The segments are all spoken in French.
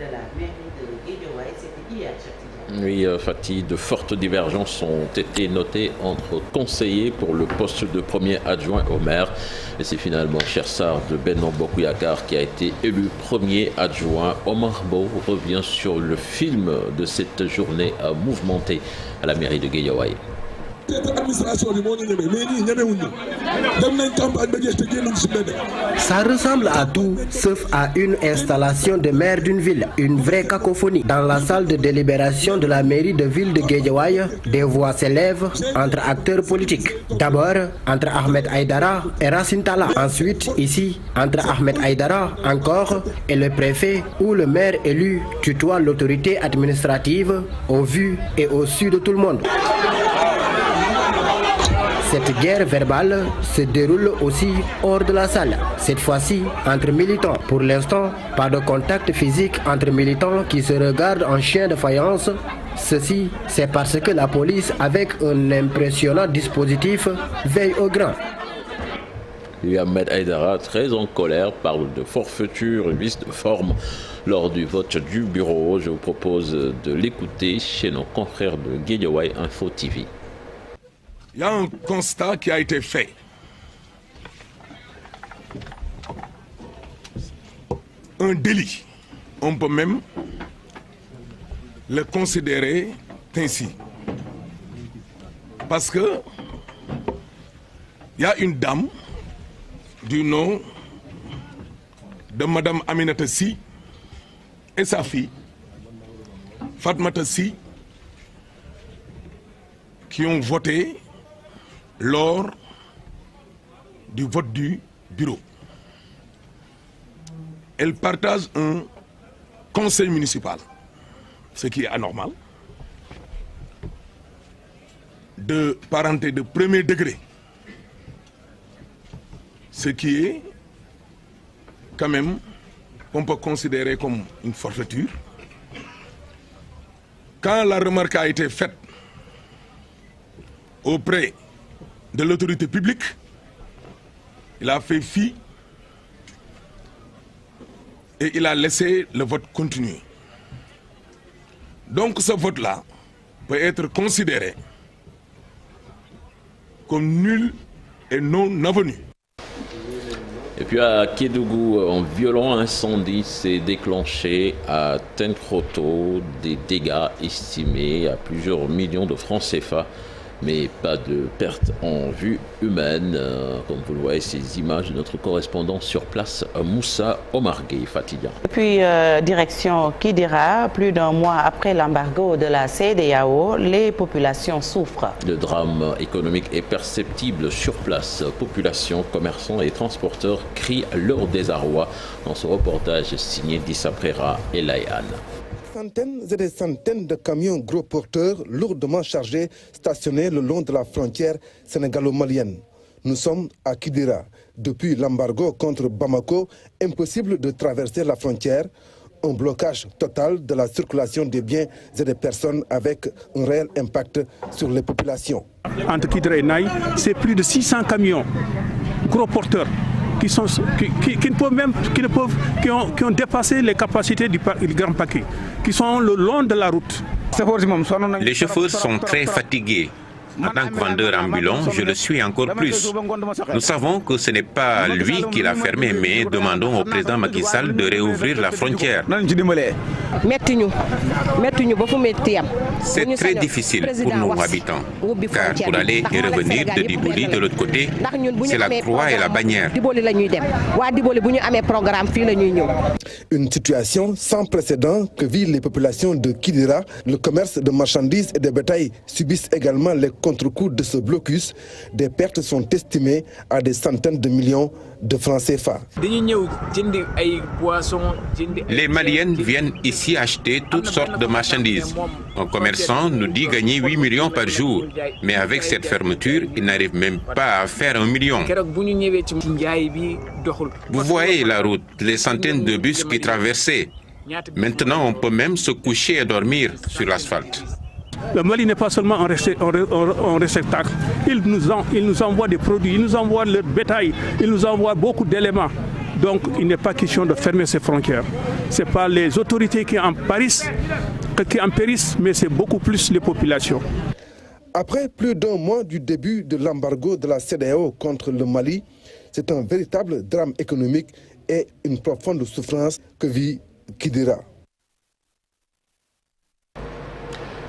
de la mairie de Guédiawaye. C'était hier, Oui, Fatih, de fortes divergences ont été notées entre conseillers pour le poste de premier adjoint au maire. Et c'est finalement Chersar de Benno Bokk Yakaar qui a été élu premier adjoint. Omar Bow revient sur le film de cette journée mouvementée à la mairie de Guédiawaye. Ça ressemble à tout, sauf à une installation de maire d'une ville, une vraie cacophonie. Dans la salle de délibération de la mairie de ville de Guédiawaye, des voix s'élèvent entre acteurs politiques. D'abord, entre Ahmed Aïdara et Racine Talla. Ensuite, ici, entre Ahmed Aïdara encore et le préfet, où le maire élu tutoie l'autorité administrative au vu et au su de tout le monde. Cette guerre verbale se déroule aussi hors de la salle, cette fois-ci entre militants. Pour l'instant, pas de contact physique entre militants qui se regardent en chien de faïence. Ceci, c'est parce que la police, avec un impressionnant dispositif, veille au grain. Ahmed Aïdara, très en colère, parle de forfaiture et vice de forme lors du vote du bureau. Je vous propose de l'écouter chez nos confrères de Guédiawaye Info TV. Il y a un constat qui a été fait. Un délit. On peut même le considérer ainsi. Parce que il y a une dame du nom de Madame Aminata Sy et sa fille, Fatmata Sy, qui ont voté lors du vote du bureau. Elle partage un conseil municipal, ce qui est anormal, de parenté de premier degré, ce qui est quand même, on peut considérer comme une forfaiture. Quand la remarque a été faite auprès de l'autorité publique, il a fait fi et il a laissé le vote continuer. Donc ce vote-là peut être considéré comme nul et non avenu. Et puis à Kédougou, un violent incendie s'est déclenché à Tenkroto, des dégâts estimés à plusieurs millions de francs CFA. Mais pas de perte en vue humaine. Comme vous le voyez, ces images de notre correspondant sur place, Moussa Omargué Fatidia. Puis direction Kidira, plus d'un mois après l'embargo de la CEDEAO, les populations souffrent. Le drame économique est perceptible sur place. Population, commerçants et transporteurs crient leur désarroi dans ce reportage signé d'Issa Prera et Laïane. Centaines et des centaines de camions gros porteurs lourdement chargés stationnés le long de la frontière sénégalo-malienne. Nous sommes à Kidira. Depuis l'embargo contre Bamako, impossible de traverser la frontière. Un blocage total de la circulation des biens et des personnes avec un réel impact sur les populations. Entre Kidira et Naï, c'est plus de 600 camions gros porteurs qui ont dépassé les capacités du Grand Paquet, qui sont le long de la route. Les chauffeurs sont très fatigués. En tant que vendeur ambulant, je le suis encore plus. Nous savons que ce n'est pas lui qui l'a fermé, mais demandons au président Macky Sall de réouvrir la frontière. C'est très difficile pour nos habitants, car pour aller et revenir de Diboli de l'autre côté, c'est la croix et la bannière. Une situation sans précédent que vivent les populations de Kidira. Le commerce de marchandises et de bétail subissent également les contre-coups de ce blocus. Des pertes sont estimées à des centaines de millions de francs CFA. Les Maliennes viennent ici acheter toutes sortes de marchandises. Un commerçant nous dit gagner 8 millions par jour. Mais avec cette fermeture, il n'arrive même pas à faire 1 million. Vous voyez la route, les centaines de bus qui traversaient. Maintenant, on peut même se coucher et dormir sur l'asphalte. Le Mali n'est pas seulement un réceptacle. Il nous envoie des produits, il nous envoie le bétail, il nous envoie beaucoup d'éléments. Donc il n'est pas question de fermer ses frontières. Ce n'est pas les autorités qui en périssent, mais c'est beaucoup plus les populations. Après plus d'un mois du début de l'embargo de la CEDEAO contre le Mali, c'est un véritable drame économique et une profonde souffrance que vit Kidira.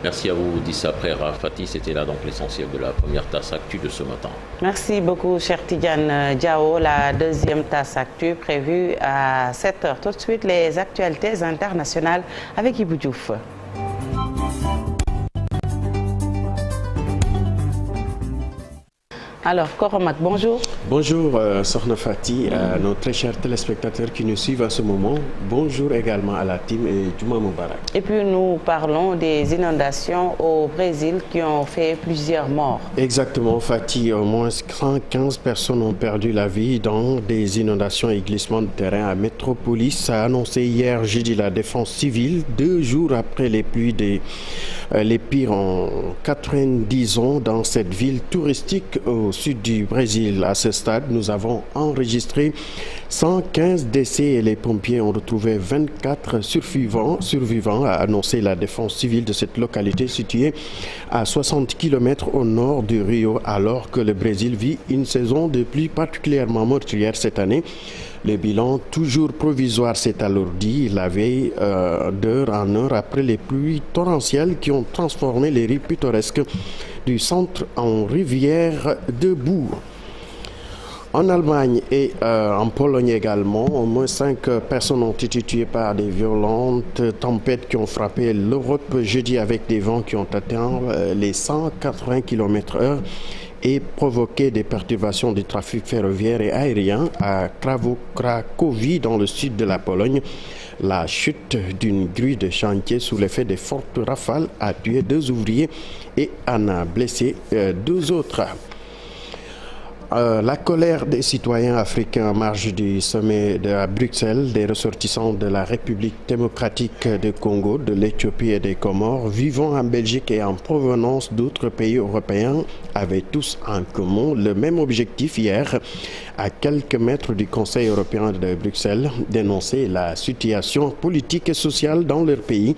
Merci à vous, Dissa Prera Fati. C'était là donc l'essentiel de la première tasse actu de ce matin. Merci beaucoup, cher Tidiane Diao. La deuxième tasse actu prévue à 7h. Tout de suite, les actualités internationales avec Ibou Diouf. Alors, Koromak, bonjour. Bonjour, Sokhna Fati, à nos très chers téléspectateurs qui nous suivent en ce moment. Bonjour également à la team et Juma Moubarak. Et puis, nous parlons des inondations au Brésil qui ont fait plusieurs morts. Exactement, Fati. Au moins 115 personnes ont perdu la vie dans des inondations et glissements de terrain à Métropolis, a annoncé hier jeudi la défense civile, 2 jours après les pluies les pires en 90 ans dans cette ville touristique au sud du Brésil. À ce stade, nous avons enregistré 115 décès et les pompiers ont retrouvé 24 survivants, a annoncé la défense civile de cette localité située à 60 km au nord du Rio, alors que le Brésil vit une saison de pluie particulièrement meurtrière cette année. Le bilan, toujours provisoire, s'est alourdi la veille d'heure en heure après les pluies torrentielles qui ont transformé les rives pittoresques du centre en rivière de boue. En Allemagne et en Pologne également, au moins 5 personnes ont été tuées par des violentes tempêtes qui ont frappé l'Europe jeudi avec des vents qui ont atteint les 180 km/h et provoqué des perturbations du trafic ferroviaire et aérien à Cracovie dans le sud de la Pologne. La chute d'une grue de chantier sous l'effet des fortes rafales a tué 2 ouvriers et en a blessé 2 autres. La colère des citoyens africains en marge du sommet à Bruxelles, des ressortissants de la République démocratique du Congo, de l'Éthiopie et des Comores, vivant en Belgique et en provenance d'autres pays européens, avaient tous en commun le même objectif hier, à quelques mètres du Conseil européen de Bruxelles, dénoncer la situation politique et sociale dans leur pays.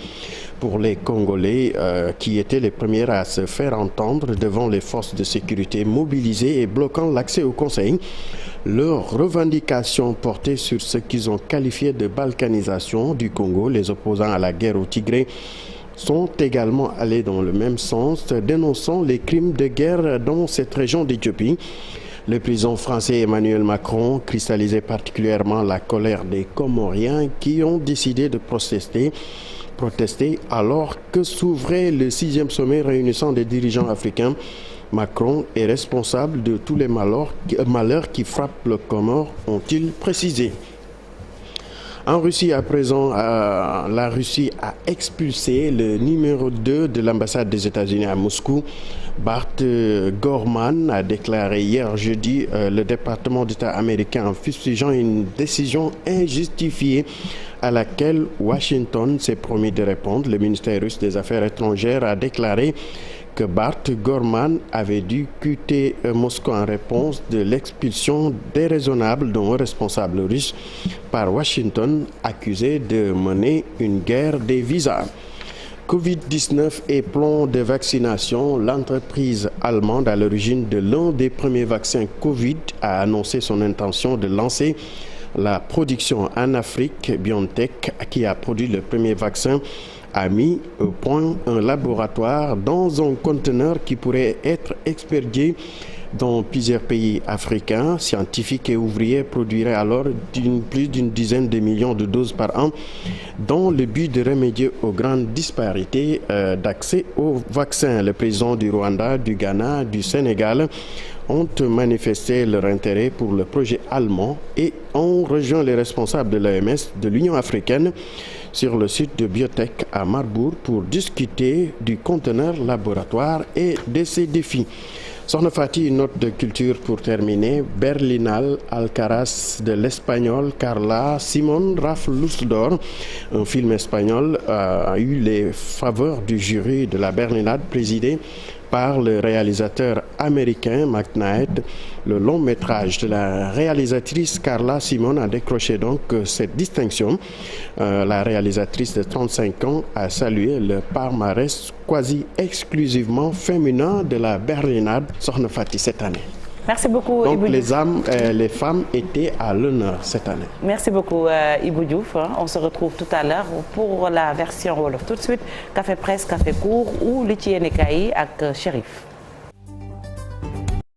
Pour les Congolais qui étaient les premiers à se faire entendre devant les forces de sécurité mobilisées et bloquant l'accès au Conseil, leurs revendications portaient sur ce qu'ils ont qualifié de balkanisation du Congo. Les opposants à la guerre au Tigré sont également allés dans le même sens, dénonçant les crimes de guerre dans cette région d'Éthiopie. Le président français Emmanuel Macron cristallisait particulièrement la colère des Comoriens qui ont décidé de protester alors que s'ouvrait le 6e sommet réunissant des dirigeants africains. Macron est responsable de tous les malheurs qui frappent le Comore, ont-ils précisé. En Russie, à présent, la Russie a expulsé le numéro 2 de l'ambassade des États-Unis à Moscou. Bart Gorman a déclaré hier jeudi le département d'État américain en fustigeant une décision injustifiée à laquelle Washington s'est promis de répondre. Le ministère russe des Affaires étrangères a déclaré que Bart Gorman avait dû quitter Moscou en réponse de l'expulsion déraisonnable d'un responsable russe par Washington, accusé de mener une guerre des visas. Covid-19 et plan de vaccination, l'entreprise allemande à l'origine de l'un des premiers vaccins Covid a annoncé son intention de lancer la production en Afrique. BioNTech, qui a produit le premier vaccin, a mis au point un laboratoire dans un conteneur qui pourrait être expédié dans plusieurs pays africains. Scientifiques et ouvriers produiraient alors plus d'une dizaine de millions de doses par an dans le but de remédier aux grandes disparités d'accès aux vaccins. Le président du Rwanda, du Ghana, du Sénégal ont manifesté leur intérêt pour le projet allemand et ont rejoint les responsables de l'OMS, de l'Union africaine, sur le site de Biotech à Marbourg pour discuter du conteneur laboratoire et de ses défis. Sokhna Fati, une note de culture pour terminer. Berlinale Alcaraz de l'espagnol Carla Simón rafle l'Ours d'Or. Un film espagnol a eu les faveurs du jury de la Berlinade présidé par le réalisateur américain Mac Knight. Le long métrage de la réalisatrice Carla Simón a décroché donc cette distinction. La réalisatrice de 35 ans a salué le palmarès quasi exclusivement féminin de la Berlinade Sokhna Fati cette année. Merci beaucoup. Donc Ibou les femmes étaient à l'honneur cette année. Merci beaucoup Ibou Diouf. On se retrouve tout à l'heure pour la version wolof. Tout de suite, Café Presse, Café Court ou li ci yéenekaay yi ak Chérif.